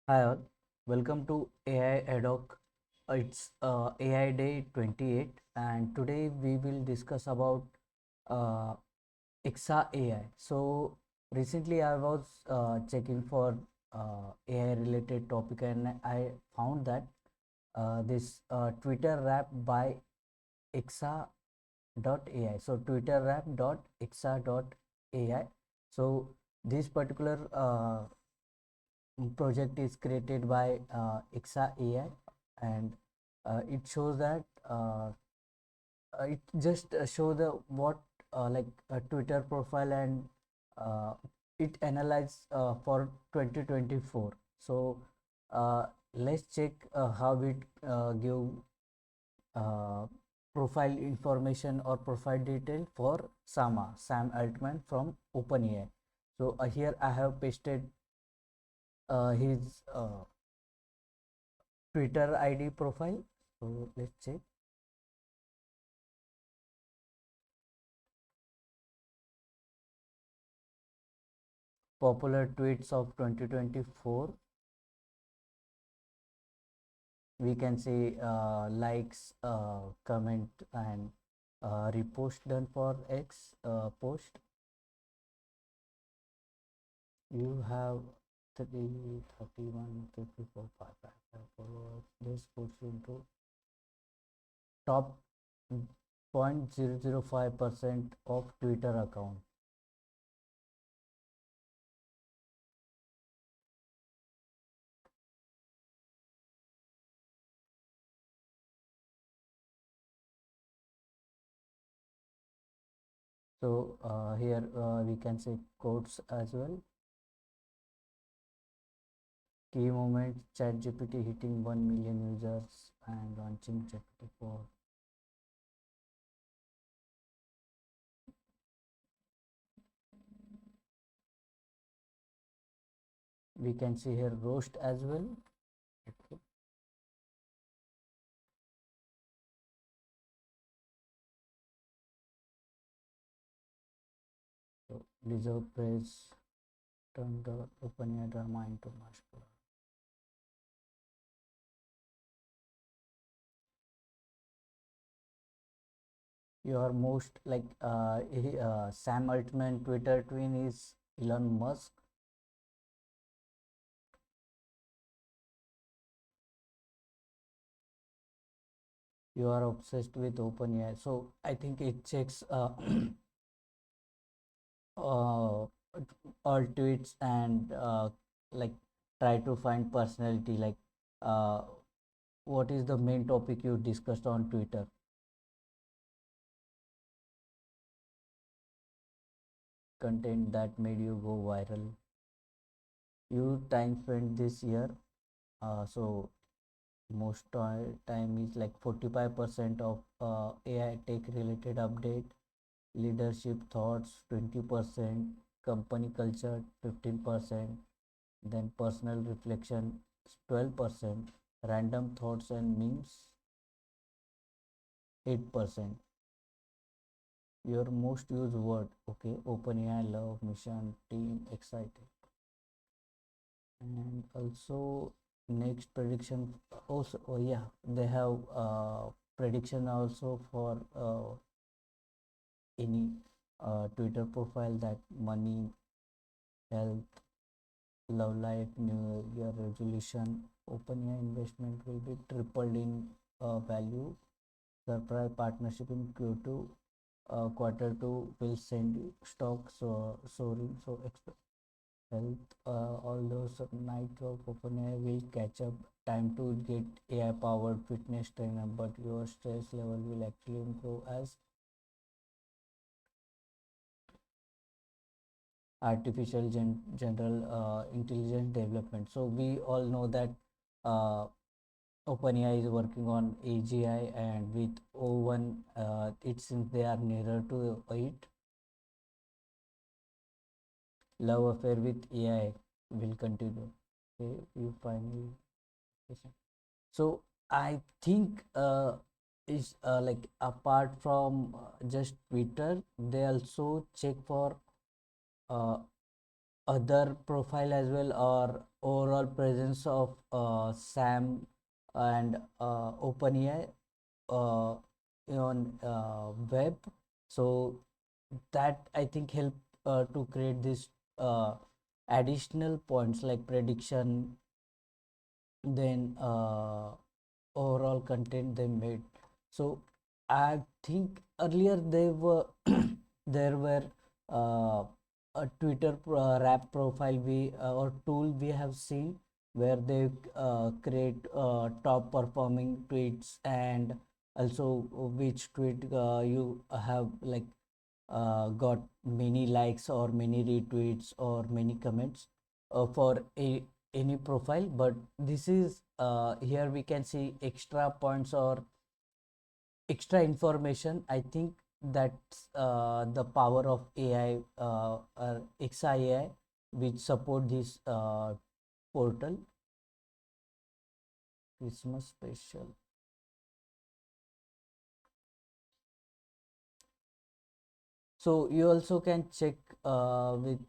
Hi all, welcome to AI Ad Hoc. It's AI Day 28, and today we will discuss about uh, Ixa AI. So recently I was checking for AI related topic, and I found that this Twitter rap by Ixa.ai. So Twitter rap dot Ixa.ai. So this particular project is created by Ixa AI, and it shows that it just show the what like a Twitter profile, and uh, it analyze for 2024. So let's check how it give uh, profile information or profile detail for Sam Altman from OpenAI. So here I have pasted his Twitter ID profile. So let's check. Popular tweets of 2024. We can say likes, comment, and repost done for X post. You have 30, 31, 54, 5, 5, 5 followers. This puts you into top 0.005% of Twitter account. So here we can say quotes as well. Key moments: ChatGPT hitting 1 million users and launching ChatGPT 4. We can see here roast as well. Okay. So deserve praise, turned the OpenAI drama into masculine. Your most like Sam Altman Twitter twin is Elon Musk. You are obsessed with OpenAI. So I think it checks uh, all tweets and like try to find personality, like uh, what is the main topic you discussed on Twitter. Content that made you go viral. You time spent this year. So most time is like 45% of AI tech related update, leadership thoughts 20%, company culture 15%, then personal reflection 12%, random thoughts and memes 8%. Your most used word, okay, OpenAI, love, mission, team, excited. And also next prediction also, oh yeah, they have prediction also for any Twitter profile, that money, health, love life, new year resolution. OpenAI investment will be tripled in value. Surprise partnership in Q2, quarter two will send stocks soaring. So expect health, all those night of OpenAI will catch up. Time to get AI powered fitness trainer, but your stress level will actually improve as general intelligence development. So we all know that uh, OpenAI is working on AGI, and with O1, it seems they are nearer to it. Love affair with AI will continue. Okay, you finally. So I think is like apart from just Twitter, they also check for uh, other profile as well, or overall presence of Sam and OpenAI uh, on web. So that I think help to create this uh, additional points like prediction, then overall content they made. So I think earlier they were there were uh, a Twitter rap profile we or tool we have seen where they create top performing tweets, and also which tweet you have like got many likes or many retweets or many comments for any profile. But this is here we can see extra points or extra information. I think that's the power of AI, XIAI, which support this portal. Christmas special. So you also can check with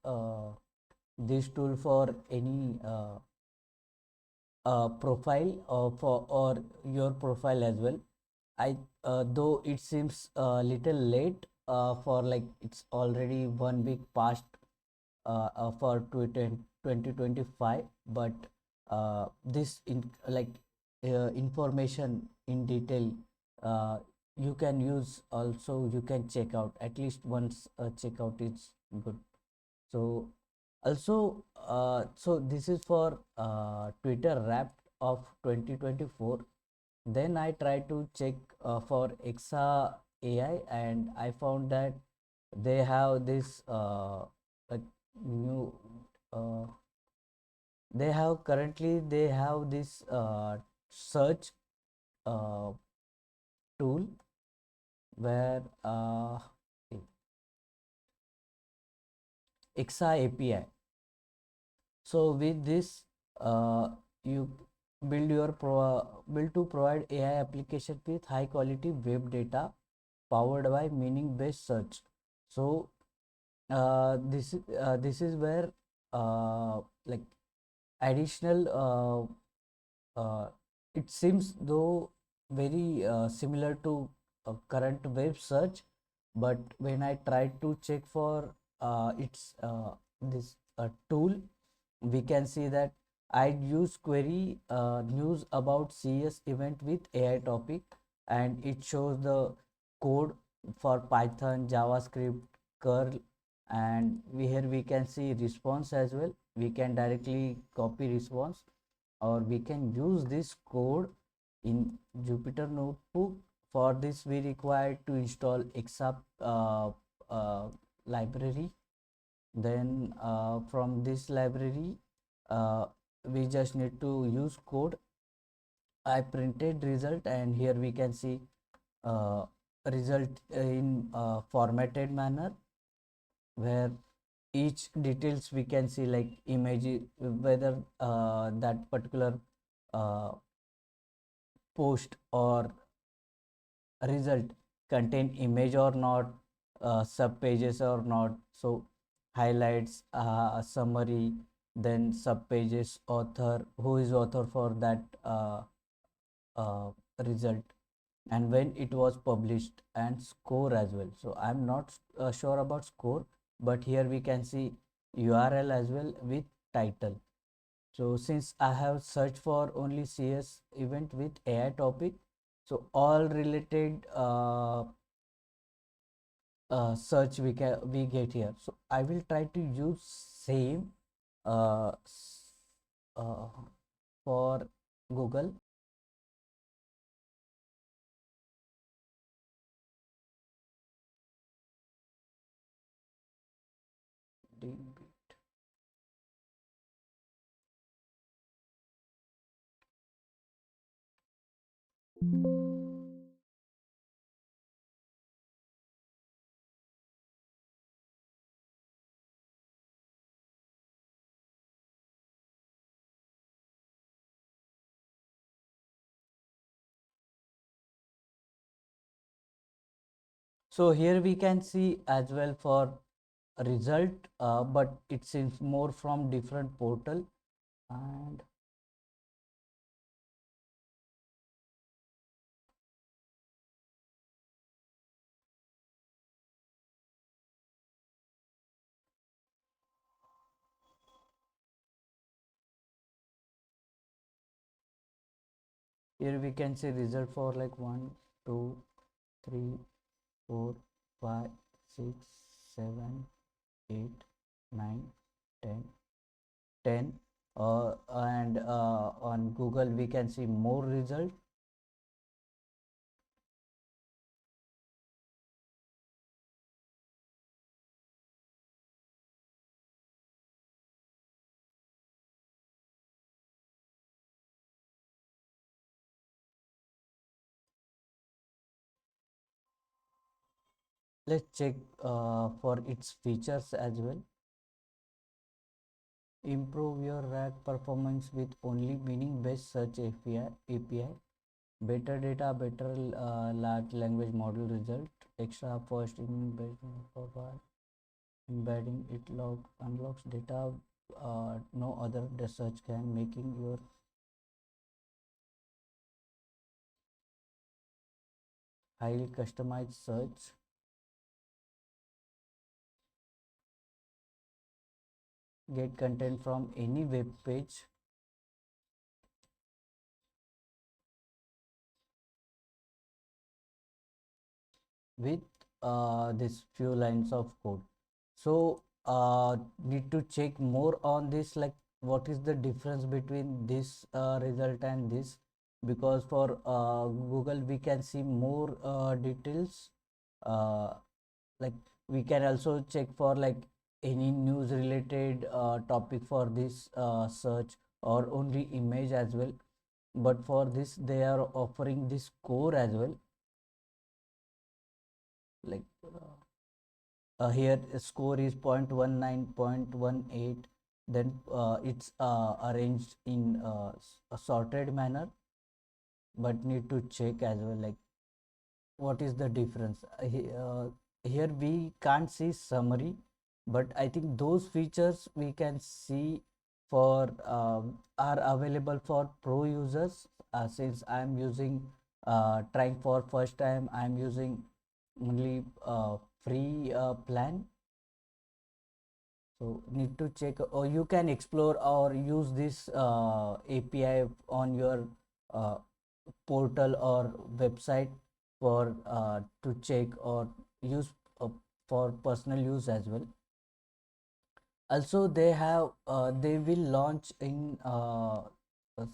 uh, this tool for any profile or your profile as well. I though it seems a little late for like it's already 1 week past for 2025, but this information in detail uh, you can use, also you can check out at least once. Check out is good. So also so this is for Twitter Wrapped of 2024. Then I tried to check for Exa AI, and I found that they have this like new uh, they have this search uh, tool where Exa API. So with this, you build to provide AI application with high quality web data powered by meaning based search. So this is where like additional it seems though very similar to current web search, but when I tried to check for its this tool, we can see that I use query news about CS event with AI topic, and it shows the code for Python, JavaScript, curl, and here we can see response as well. We can directly copy response, or we can use this code in Jupyter Notebook. For this we require to install exap library. Then from this library uh, we just need to use code. I printed result, and here we can see uh, result in formatted manner, where each details we can see like image, whether that particular uh, post or result contain image or not, sub pages or not. So highlights, summary, then sub pages, author, who is author for that uh, result, and when it was published, and score as well. So I'm not sure about score, but here we can see URL as well with title. So since I have searched for only CS event with AI topic, so all related search we get here. So I will try to use same uh, uh, for Google. So here we can see as well for result, but it seems more from different portal. And here we can see result for like 1, 2, 3, 4, 5, 6, 7, 8, 9, 10, 10. And on Google we can see more result. Let's check for its features as well. Improve your RAG performance with only meaning based search API. Better data, better large language model result. Extra first embedding it unlocks data no other search can, making your highly customized search. Get content from any web page with this few lines of code. So need to check more on this, like what is the difference between this result and this, because for Google we can see more details. Like we can also check for like any news related topic for this search, or only image as well. But for this they are offering this core as well, like here score is 0.19, 0.18. Then it's arranged in a sorted manner, but need to check as well like what is the difference. Here we can't see summary, but I think those features we can see for are available for pro users. Since I'm using trying for first time, I'm using only free plan. So need to check, or you can explore or use this API on your uh, portal or website for to check or use for personal use as well. Also they will launch in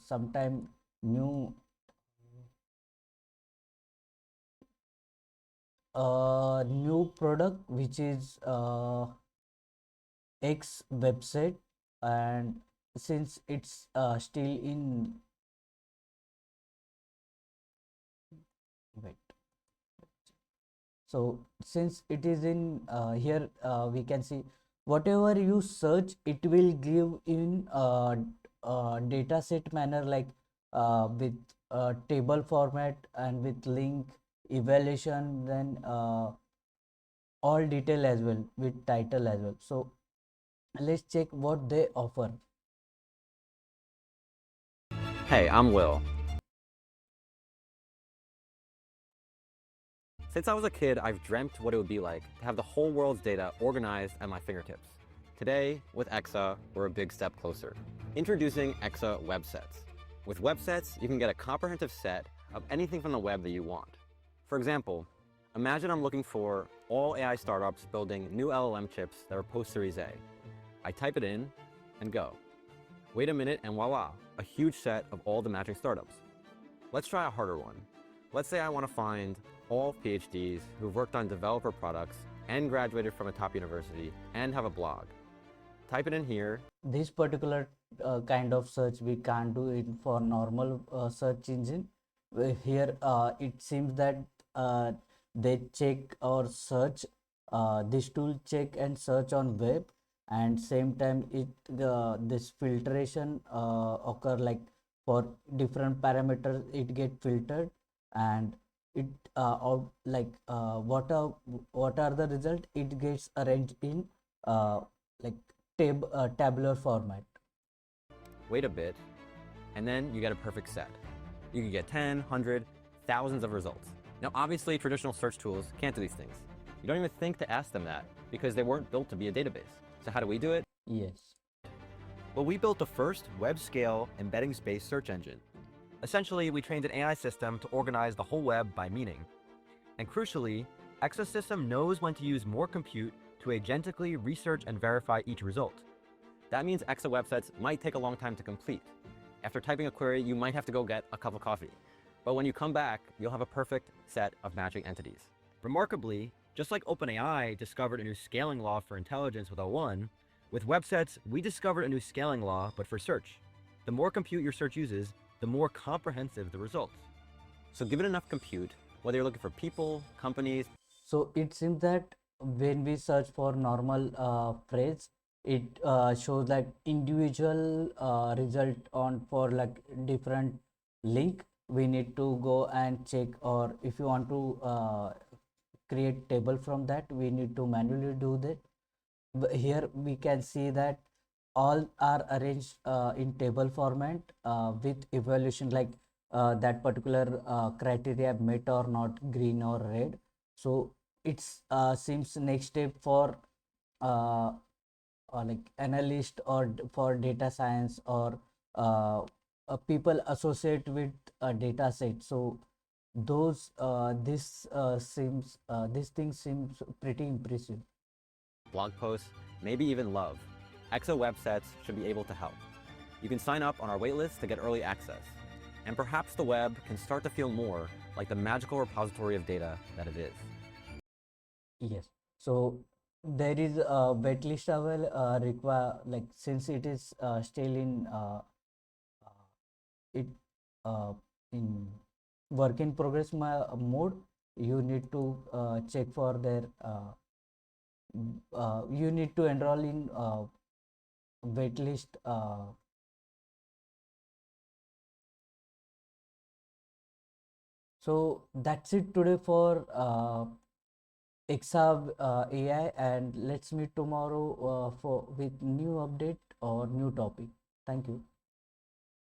sometime new new product, which is X website. And since it's still in, wait, so since it is in here, we can see whatever you search it will give in data set manner, like with table format and with link, evaluation, then all detail as well with title as well. So let's check what they offer. Hey, I'm Will. Since I was a kid, I've dreamt what it would be like to have the whole world's data organized at my fingertips. Today, with Exa, we're a big step closer. Introducing Exa Websets. With Websets, you can get a comprehensive set of anything from the web that you want. For example, imagine I'm looking for all AI startups building new LLM chips that are post-Series A. I type it in and go. Wait a minute and voila, a huge set of all the matching startups. Let's try a harder one. Let's say I want to find all PhDs who've worked on developer products and graduated from a top university and have a blog. Type it in here. This particular kind of search we can't do it for normal search engine. Here it seems that they check or search, this tool check and search on web, and same time it this filtration occur, like for different parameters it get filtered, and it out like what are the result, it gets arranged in uh, like tabular format. Wait a bit, and then you get a perfect set. You can get 10, 100, thousands of results. Now, obviously, traditional search tools can't do these things. You don't even think to ask them that because they weren't built to be a database. So how do we do it? Yes. Well, we built the first web-scale embedding space search engine. Essentially, we trained an AI system to organize the whole web by meaning. And crucially, Exa system knows when to use more compute to agentically research and verify each result. That means Exa websets might take a long time to complete. After typing a query, you might have to go get a cup of coffee. But when you come back, you'll have a perfect set of matching entities. Remarkably, just like OpenAI discovered a new scaling law for intelligence with O1, with websets, we discovered a new scaling law, but for search. The more compute your search uses, the more comprehensive the results. So given enough compute, whether you're looking for people, companies, So it seems that when we search for normal phrase, it shows like individual result on for like different link. We need to go and check, or if you want to create table from that, we need to manually do that. But here we can see that all are arranged in table format with evaluation, like that particular criteria met or not, green or red. So it's seems next step for uh, like analyst or for data science or people associate with a data set. So those this thing seems pretty impressive. blog posts, maybe even love, Exa websets should be able to help. You can sign up on our waitlist to get early access. And perhaps the web can start to feel more like the magical repository of data that it is. Yes. So there is a wait list available require, like since it is still it uh, in work in progress mode, you need to check for their you need to enroll in wait list. So that's it today for Exa AI, and let's meet tomorrow for with new update or new topic. Thank you.